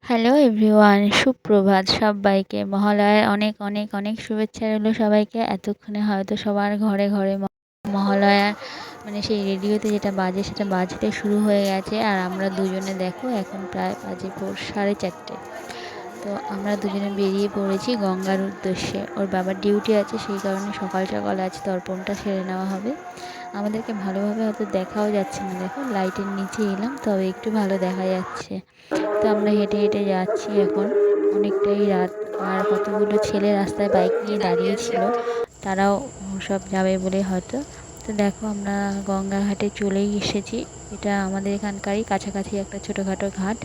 Hello everyone, সুপ্রভাত সবাইকে। মহালয়ার অনেক অনেক অনেক শুভেচ্ছা রইলো সবাইকে। এতক্ষণে হয়তো সবার ঘরে ঘরে মহালয়া মানে সেই রেডিওতে যেটা বাজে সেটা বাজতে শুরু হয়ে গেছে। আর আমরা দুজনে দেখো এখন প্রায় বাজে 4:30। তো আমরা দুজনে বেরিয়ে পড়েছি গঙ্গার উদ্দেশ্যে। ওর বাবার ডিউটি আছে, সেই কারণে সকাল সকাল আজ তর্পণটা সেরে নেওয়া হবে। আমাদেরকে ভালোভাবে হয়তো দেখাও যাচ্ছে না, দেখো লাইটের নিচে এলাম তবে একটু ভালো দেখা যাচ্ছে। তো আমরা হেঁটে হেঁটে যাচ্ছি এখন, অনেকটাই রাত। আর কতগুলো ছেলে রাস্তায় বাইক নিয়ে দাঁড়িয়েছিল, তারাও সব যাবে বলে হয়তো। তো দেখো আমরা গঙ্গা ঘাটে চলেই এসেছি। এটা আমাদের এখানকারই কাছাকাছি একটা ছোটোখাটো ঘাট।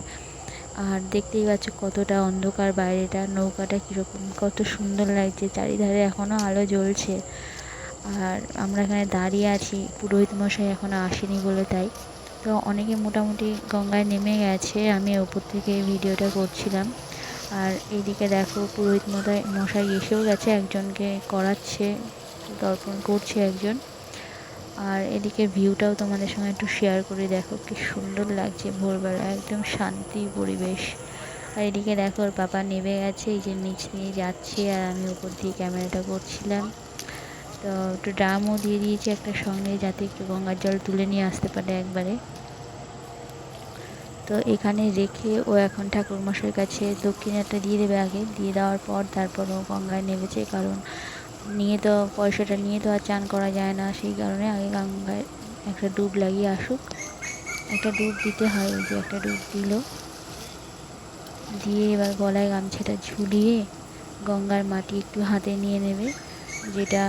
আর দেখতেই পাচ্ছ কতটা অন্ধকার বাইরেটা, নৌকাটা কীরকম কত সুন্দর লাগছে, চারিধারে এখনও আলো জ্বলছে। আর আমরা এখানে দাঁড়িয়ে আছি, পুরোহিত মশাই এখনও আসেনি বলে তাই। তো অনেকে মোটামুটি গঙ্গায় নেমে গেছে, আমি ওপর থেকে ভিডিওটা করছিলাম। আর এইদিকে দেখো পুরোহিত মশাই এসেও গেছে, একজনকে করাচ্ছে, তর্পণ করছে একজন। আর এদিকে ভিউটাও তোমাদের সঙ্গে একটু শেয়ার করে দেখো, কি সুন্দর লাগছে ভোরবেলা, একদম শান্তি পরিবেশ। আর এদিকে দেখো ওর পাপা নেমে গেছে, এই যে নিচ দিয়ে যাচ্ছে, আর আমি উপর দিয়ে ক্যামেরাটা করছিলাম। তো একটু ড্রামও দিয়ে দিয়েছি একটা সঙ্গে, যাতে একটু গঙ্গার জল তুলে নিয়ে আসতে পারে একবারে। তো এখানে রেখে ও এখন ঠাকুরমশাইয়ের কাছে দক্ষিণাটা দিয়ে দেবে, আগে দিয়ে দেওয়ার পর তারপর ও গঙ্গায় নেমেছে। কারণ নিয়ে তো পয়সাটা নিয়ে তো আর চান করা যায় না, সেই কারণে আগে গঙ্গায় একটা ডুব লাগিয়ে আসুক। একটা ডুব দিতে হয়, ওই যে একটা ডুব দিল, দিয়ে এবার গলায় গামছাটা ঝুলিয়ে গঙ্গার মাটি একটু হাতে নিয়ে নেবে, যেটা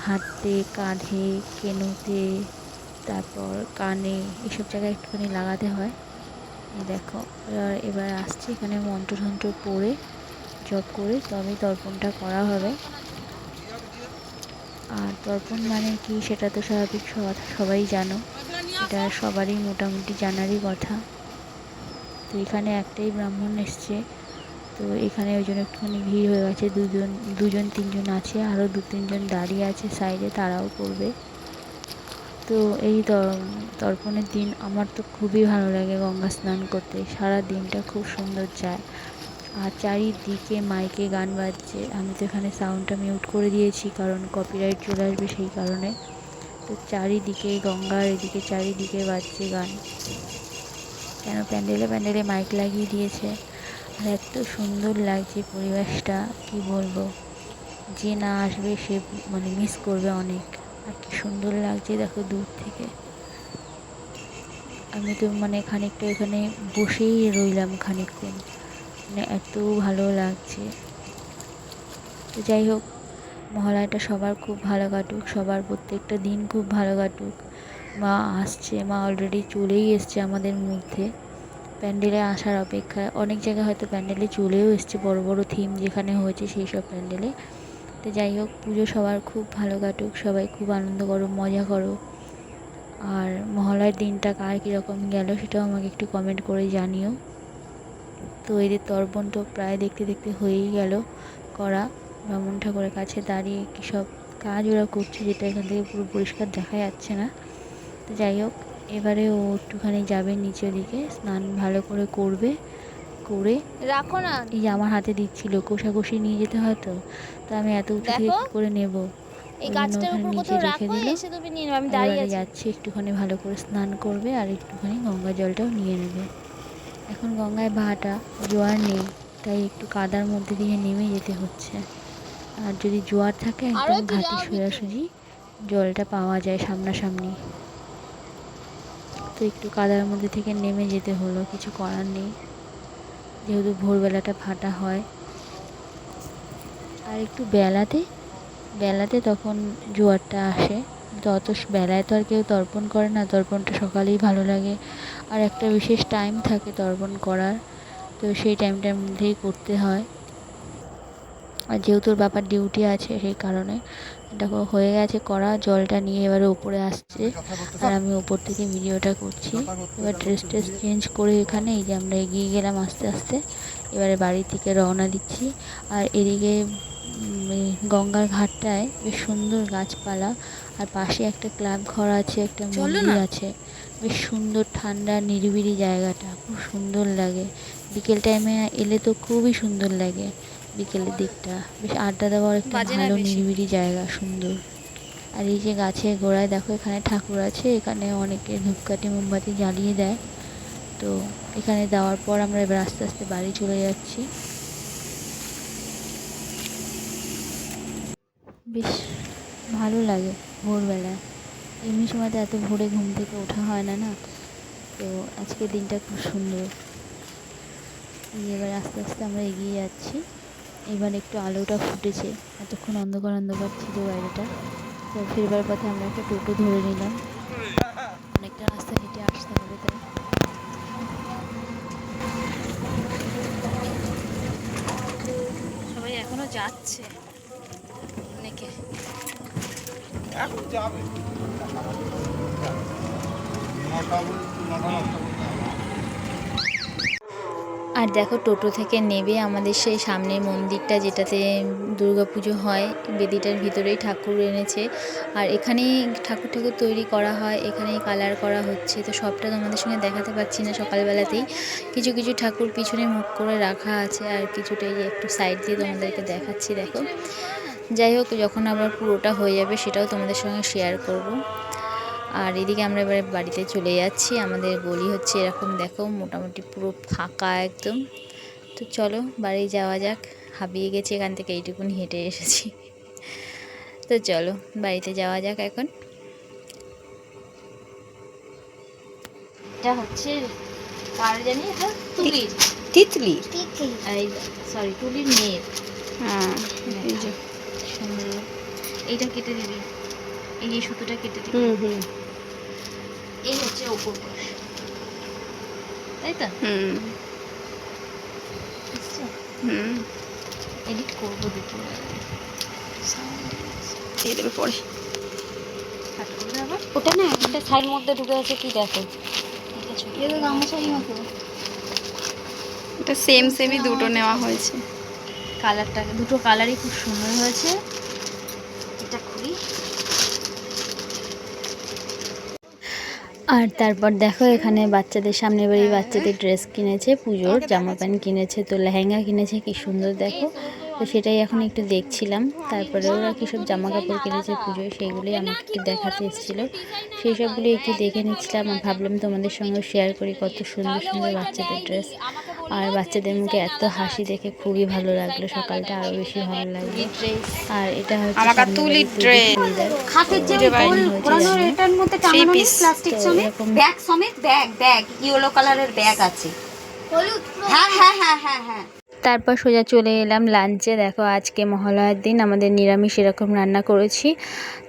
হাতে, কাঁধে, কেনুতে, তারপর কানে, এসব জায়গায় একটুখানি লাগাতে হয়। এই দেখো এবার আসছে, এখানে মন্ত্রতন্ত্র পড়ে জপ করে তবেই তর্পণটা করা হবে। আর তর্পণ মানে কি সেটা তো স্বাভাবিক সবাই জানো, এটা সবারই মোটামুটি জানারই কথা। তো এখানে একটাই ব্রাহ্মণ এসছে, তো এখানে ওই জন্য একটুখানি ভিড় হয়ে গেছে। দুজন তিনজন আছে, আরও 2-3 জন দাঁড়িয়ে আছে সাইডে, তারাও করবে। তো এই তর্পণের দিন আমার তো খুবই ভালো লাগে গঙ্গা স্নান করতে, সারা দিনটা খুব সুন্দর যায়। আর চারিদিকে মাইকে গান বাজছে, আমি তো এখানে সাউন্ডটা মিউট করে দিয়েছি কারণ কপিরাইট চলে আসবে সেই কারণে। তো চারিদিকে গঙ্গার এদিকে চারিদিকে বাজছে গান, কেন প্যান্ডেলে প্যান্ডেলে মাইক লাগিয়ে দিয়েছে। আর এত সুন্দর লাগছে পরিবেশটা, কি বলবো, যে না আসবে সে মানে মিস করবে অনেক। আর কি সুন্দর লাগছে দেখো দূর থেকে। আমি তো মানে খানিকটা এখানে বসেই রইলাম খানিকক্ষণ, মানে এত ভালো লাগছে। তো যাই হোক, মহালয়াটা সবার খুব ভালো কাটুক, সবার প্রত্যেকটা দিন খুব ভালো কাটুক। মা আসছে, মা অলরেডি চলেই এসছে আমাদের মধ্যে, প্যান্ডেলে আসার অপেক্ষায়। অনেক জায়গায় হয়তো প্যান্ডেলে চলেও এসছে, বড় বড় থিম যেখানে হয়েছে সেই সব প্যান্ডেলে। তো যাই হোক, পুজো সবার খুব ভালো কাটুক, সবাই খুব আনন্দ করো, মজা করো। আর মহালয়ার দিনটা কার কীরকম গেল সেটাও আমাকে একটু কমেন্ট করে জানিও। তো এদের তর্পণ তো প্রায় দেখতে দেখতে হয়েই গেল করা। ব্রাহ্মণ ঠাকুরের কাছে দাঁড়িয়ে কী সব কাজ ওরা করছে, যেটা এখান থেকে পুরো পরিষ্কার দেখা যাচ্ছে না। তো যাই হোক, এবারে ও একটুখানি যাবে নিচের দিকে, স্নান ভালো করে করবে, করে রাখো না, এই যে আমার হাতে দিচ্ছিল কোষাকুষি নিয়ে যেতে হয়, তো আমি এত উঁচু থেকে কী করে নেব, এই ওই জন্য গাছটার ওখানে উপর নিচে কোথাও রেখে রাখো, দিল। এসে তুমি নিয়ে নেবে, আমি আর দাঁড়িয়ে এবারে আছি। যাচ্ছে একটুখানি ভালো করে স্নান করবে, আর একটুখানি গঙ্গা জলটাও নিয়ে নেবে। এখন গঙ্গায় ভাটা, জোয়ার নেই, তাই একটু কাদার মধ্যে দিয়ে নেমে যেতে হচ্ছে। আর যদি জোয়ার থাকে আরো একদম একটু ঘাটে যাও ভিতরে। সোজাসুজি জলটা পাওয়া যায় সামনাসামনি। তো একটু কাদার মধ্যে থেকে নেমে যেতে হলো, কিছু করার নেই, যেহেতু ভোরবেলাটা ভাটা হয়। আর একটু বেলাতে বেলাতে তখন জোয়ারটা আসে, তো অত বেলায় তো আর কেউ তর্পণ করে না, তর্পণটা সকালেই ভালো লাগে। আর একটা বিশেষ টাইম থাকে তর্পণ করার, তো সেই টাইমটার মধ্যেই করতে হয়। আর যেহেতু ওর বাবার ডিউটি আছে সেই কারণে। দেখো হয়ে গেছে করা, জলটা নিয়ে এবারে উপরে আসছে, আর আমি উপর থেকে ভিডিওটা করছি। এবার ড্রেস চেঞ্জ করে এখানে এই যে আমরা এগিয়ে গেলাম আস্তে আস্তে, এবারে বাড়ির দিকে রওনা দিচ্ছি। আর এদিকে গঙ্গার ঘাটটায় বেশ সুন্দর গাছপালা, আর পাশে একটা ক্লাব ঘর আছে, একটা মন্দির আছে, বেশ সুন্দর ঠান্ডা নিরিবিলি জায়গাটা, খুব সুন্দর লাগে। বিকেল টাইমে এলে তো খুবই সুন্দর লাগে। বিকেলের দিকটা বেশ আড্ডা দেওয়ার একটা ভালো নিরিবিলি জায়গা, সুন্দর। আর এই যে গাছের গোড়ায় দেখো এখানে ঠাকুর আছে, এখানে অনেকে ধূপকাঠি মোমবাতি জ্বালিয়ে দেয়। তো এখানে দেওয়ার পর আমরা এবার আস্তে আস্তে বাড়ি চলে যাচ্ছি। বেশ ভালো লাগে ভোরবেলা, এমনি সময় তো এত ভোরে ঘুম থেকে ওঠা হয় না, না? তো আজকের দিনটা খুব সুন্দর। এবার আস্তে আস্তে আমরা এগিয়ে যাচ্ছি। এবার একটু আলোটা ফুটেছে, এতক্ষণ অন্ধকার অন্ধকার ছিল বাইরেটা। তো ফেরবার পথে আমরা একটা টোটো ধরে নিলাম, অনেকটা রাস্তা হেঁটে আসতে হবে তাই। সবাই এখনো যাচ্ছে, অনেকে এখন যাবে। আর দেখো টোটো থেকে নেবে আমাদের সেই সামনের মন্দিরটা, যেটাতে দুর্গাপুজো হয়, বেদিটার ভিতরেই ঠাকুর এনেছে। আর এখানেই ঠাকুর তৈরি করা হয়, এখানেই কালার করা হচ্ছে। তো সবটা তোমাদের সঙ্গে দেখাতে পারছি না সকালবেলাতেই, কিছু কিছু ঠাকুর পিছনে মুখ করে রাখা আছে, আর কিছুটা এই একটু সাইড দিয়ে তোমাদেরকে দেখাচ্ছি। দেখো, যাই হোক, যখন আবার পুরোটা হয়ে যাবে সেটাও তোমাদের সঙ্গে শেয়ার করব। আর এদিকে আমরা এবার বাড়িতে চলে যাচ্ছি। আমাদের গলি হচ্ছে এরকম, দেখো মোটামুটি পুরো ফাঁকা একদম। তো চলো বাড়ি যাওয়া যাক, হাঁপিয়ে গেছি এখান থেকে এইটুকুন হেঁটে এসেছি। তো চলো বাড়িতে যাওয়া যাক এখন। এটা হচ্ছে কার জানি, এটা তুলির, তিতলি। সরি তুলির মেয়ে। হ্যাঁ, এই যে সুন্দর। এইটা কেটে দিবি, এই সুতোটা কেটে দিবি। এই হচ্ছে ওপর পাশ, তাই তো? এডিট করবো দুটো দিয়ে দেবে পরে। আবার ওটা না একটা সাইড মধ্যে ঢুকে আছে, কি দেখো, এটা গামছাই মতো। এটা সেমই দুটো নেওয়া হয়েছে। কালারটা, দুটো কালারই খুব সুন্দর হয়েছে। এটা খুলি। আর তারপর দেখো এখানে বাচ্চাদের সামনে বাড়ি বাচ্চাদের ড্রেস কিনেছে, পুজোর জামা প্যান্ট কিনেছে, তো লেহেঙ্গা কিনেছে, কি সুন্দর দেখো। তো সেটাই এখন একটু দেখছিলাম। তারপরে ওরা কী সব জামা কাপড় কিনেছে পুজোয়, সেইগুলোই আমাকে একটু দেখাতে এসেছিলো, সেই সবগুলো একটু দেখে নিচ্ছিলাম। আর ভাবলাম তোমাদের সঙ্গে শেয়ার করি কত সুন্দর সুন্দর বাচ্চাদের ড্রেস। আর বাচ্চাদের মুখে এত হাসি দেখে খুবই ভালো লাগলো, সকালটা আরও বেশি ভালো লাগলো। আর এটা হচ্ছে তুলির ড্রেস, খাটের যে গোল ঘোরানোর এটার মধ্যে টাঙানো নেই প্লাস্টিক সমেত, ব্যাগ সমেত, ব্যাগ ইয়েলো কালারের ব্যাগ আছে। হ্যাঁ হ্যাঁ হ্যাঁ হ্যাঁ হ্যাঁ। তারপর সোজা চলে এলাম লাঞ্চে। দেখো আজকে মহালয়ার দিন, আমাদের নিরামিষ এরকম রান্না করেছি।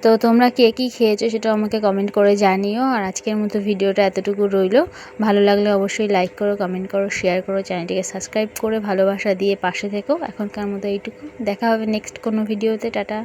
তো তোমরা কে কী খেয়েছো সেটাও আমাকে কমেন্ট করে জানিও। আর আজকের মতো ভিডিওটা এতটুকু রইলো। ভালো লাগলে অবশ্যই লাইক করো, কমেন্ট করো, শেয়ার করো, চ্যানেলটিকে সাবস্ক্রাইব করে ভালোবাসা দিয়ে পাশে থেকো। এখনকার মতো এইটুকু, দেখা হবে নেক্সট কোনো ভিডিওতে। টাটা।